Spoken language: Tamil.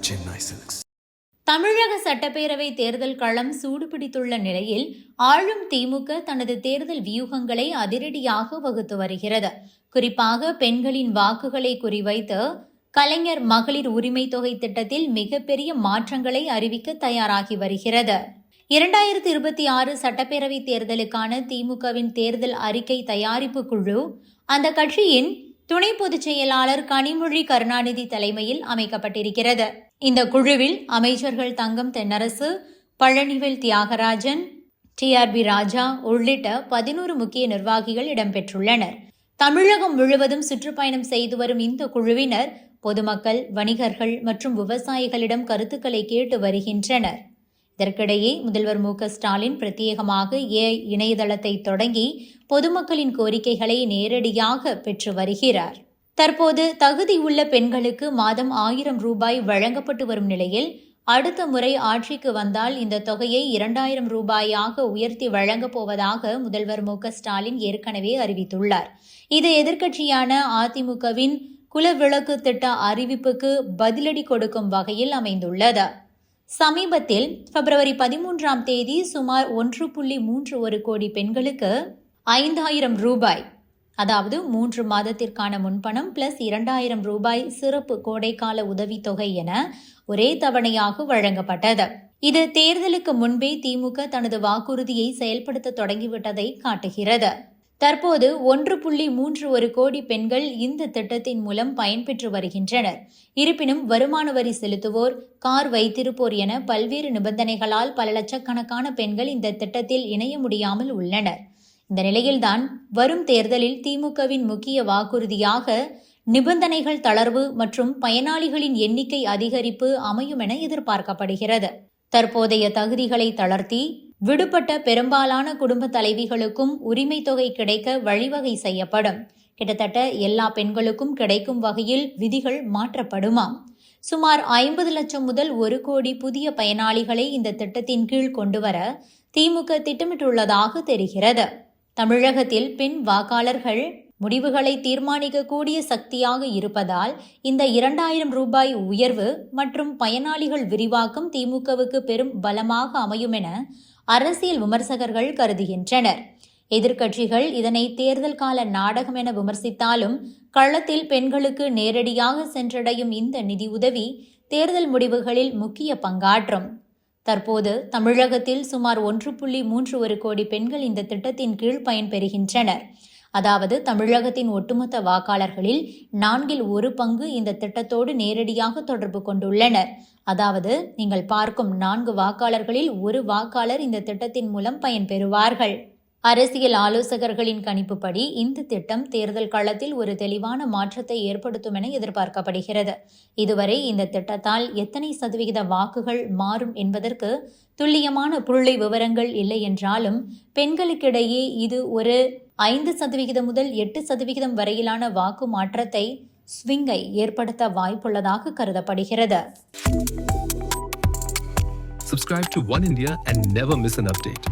Chennai Silks. தமிழக சட்டப்பேரவை தேர்தல் களம் சூடுபிடித்துள்ள நிலையில் ஆளும் திமுக தனது தேர்தல் வியூகங்களை அதிரடியாக வகுத்து வருகிறது. குறிப்பாக பெண்களின் வாக்குகளை குறிவைத்து கலைஞர் மகளிர் உரிமை தொகை திட்டத்தில் மிகப்பெரிய மாற்றங்களை அறிவிக்க தயாராகி வருகிறது. 2026 சட்டப்பேரவை தேர்தலுக்கான திமுகவின் தேர்தல் அறிக்கை தயாரிப்பு குழு அந்த கட்சியின் துணை பொதுச் செயலாளர் கனிமொழி கருணாநிதி தலைமையில் அமைக்கப்பட்டிருக்கிறது. இந்த குழுவில் அமைச்சர்கள் தங்கம் தென்னரசு, பழனிவேல் தியாகராஜன், TRB ராஜா உள்ளிட்ட 11 முக்கிய நிர்வாகிகள் இடம்பெற்றுள்ளனர். தமிழகம் முழுவதும் சுற்றுப்பயணம் செய்து வரும் இந்த குழுவினர் பொதுமக்கள், வணிகர்கள் மற்றும் விவசாயிகளிடம் கருத்துக்களை கேட்டு வருகின்றனர். இதற்கிடையே முதல்வர் ஸ்டாலின் பிரத்யேகமாக இணையதளத்தை தொடங்கி பொதுமக்களின் கோரிக்கைகளை நேரடியாக பெற்று வருகிறார். தற்போது தகுதியுள்ள பெண்களுக்கு மாதம் 1000 ரூபாய் வழங்கப்பட்டு வரும் நிலையில் அடுத்த முறை ஆட்சிக்கு வந்தால் இந்த தொகையை 2000 ரூபாயாக உயர்த்தி வழங்கப் போவதாக முதல்வர் ஸ்டாலின் ஏற்கனவே அறிவித்துள்ளார். இது எதிர்க்கட்சியான அதிமுகவின் குலவிளக்கு திட்ட அறிவிப்புக்கு பதிலடி கொடுக்கும் வகையில் அமைந்துள்ளது. சமீபத்தில் பிப்ரவரி 13ஆம் தேதி சுமார் 1.31 கோடி பெண்களுக்கு 5000 ரூபாய், அதாவது 3 மாதத்திற்கான முன்பணம் பிளஸ் 2000 ரூபாய் சிறப்பு கோடைக்கால உதவித்தொகை என ஒரே தவணையாக வழங்கப்பட்டது. இது தேர்தலுக்கு முன்பே திமுக தனது வாக்குறுதியை செயல்படுத்த தொடங்கிவிட்டதை காட்டுகிறது. தற்போது 1.31 கோடி பெண்கள் இந்த திட்டத்தின் மூலம் பயன்பெற்று வருகின்றனர். இருப்பினும் வருமான வரி செலுத்துவோர், கார் வைத்திருப்போர் என பல்வேறு நிபந்தனைகளால் பல லட்சக்கணக்கான பெண்கள் இந்த திட்டத்தில் இணைய முடியாமல் உள்ளனர். இந்த நிலையில்தான் வரும் தேர்தலில் திமுகவின் முக்கிய வாக்குறுதியாக நிபந்தனைகள் தளர்வு மற்றும் பயனாளிகளின் எண்ணிக்கை அதிகரிப்பு அமையும் என எதிர்பார்க்கப்படுகிறது. தற்போதைய தகுதிகளை தளர்த்தி விடுபட்ட பெரும்பாலான குடும்ப தலைவிகளுக்கும் உரிமை தொகை கிடைக்க வழிவகை செய்யப்படும். கிட்டத்தட்ட எல்லா பெண்களுக்கும் கிடைக்கும் வகையில் விதிகள் மாற்றப்படுமாம். சுமார் 50 லட்சம் முதல் 1 கோடி புதிய பயனாளிகளை இந்த திட்டத்தின் கீழ் கொண்டுவர திமுக திட்டமிட்டுள்ளதாக தெரிகிறது. தமிழகத்தில் பெண் வாக்காளர்கள் முடிவுகளை தீர்மானிக்கக்கூடிய சக்தியாக இருப்பதால் இந்த 2000 ரூபாய் உயர்வு மற்றும் பயனாளிகள் விரிவாக்கம் திமுகவுக்கு பெரும் பலமாக அமையும் என அரசியல் விமர்சகர்கள் கருதுகின்றனர். எதிர்க்கட்சிகள் இதனை தேர்தல் கால நாடகம் என விமர்சித்தாலும் களத்தில் பெண்களுக்கு நேரடியாக சென்றடையும் இந்த நிதியுதவி தேர்தல் முடிவுகளில் முக்கிய பங்காற்றும். தற்போது தமிழகத்தில் சுமார் 1.31 கோடி பெண்கள் இந்த திட்டத்தின் கீழ் பயன்பெறுகின்றனர். அதாவது தமிழகத்தின் ஒட்டுமொத்த வாக்காளர்களில் 1/4 பங்கு இந்த திட்டத்தோடு நேரடியாக தொடர்பு கொண்டுள்ளனர். அதாவது நீங்கள் பார்க்கும் 4 வாக்காளர்களில் 1 வாக்காளர் இந்த திட்டத்தின் மூலம் பயன்பெறுவார்கள். அரசியல் ஆலோசகர்களின் கணிப்புப்படி இந்த திட்டம் தேர்தல் களத்தில் ஒரு தெளிவான மாற்றத்தை ஏற்படுத்தும் என எதிர்பார்க்கப்படுகிறது. இதுவரை இந்த திட்டத்தால் எத்தனை சதவிகித வாக்குகள் மாறும் என்பதற்கு துல்லியமான புள்ளி விவரங்கள் இல்லை என்றாலும் பெண்களுக்கிடையே இது ஒரு 5% முதல் 8% வரையிலான வாக்கு மாற்றத்தை ஸ்விங்கை ஏற்படுத்த வாய்ப்புள்ளதாக கருதப்படுகிறது. Subscribe to One India and never miss an update.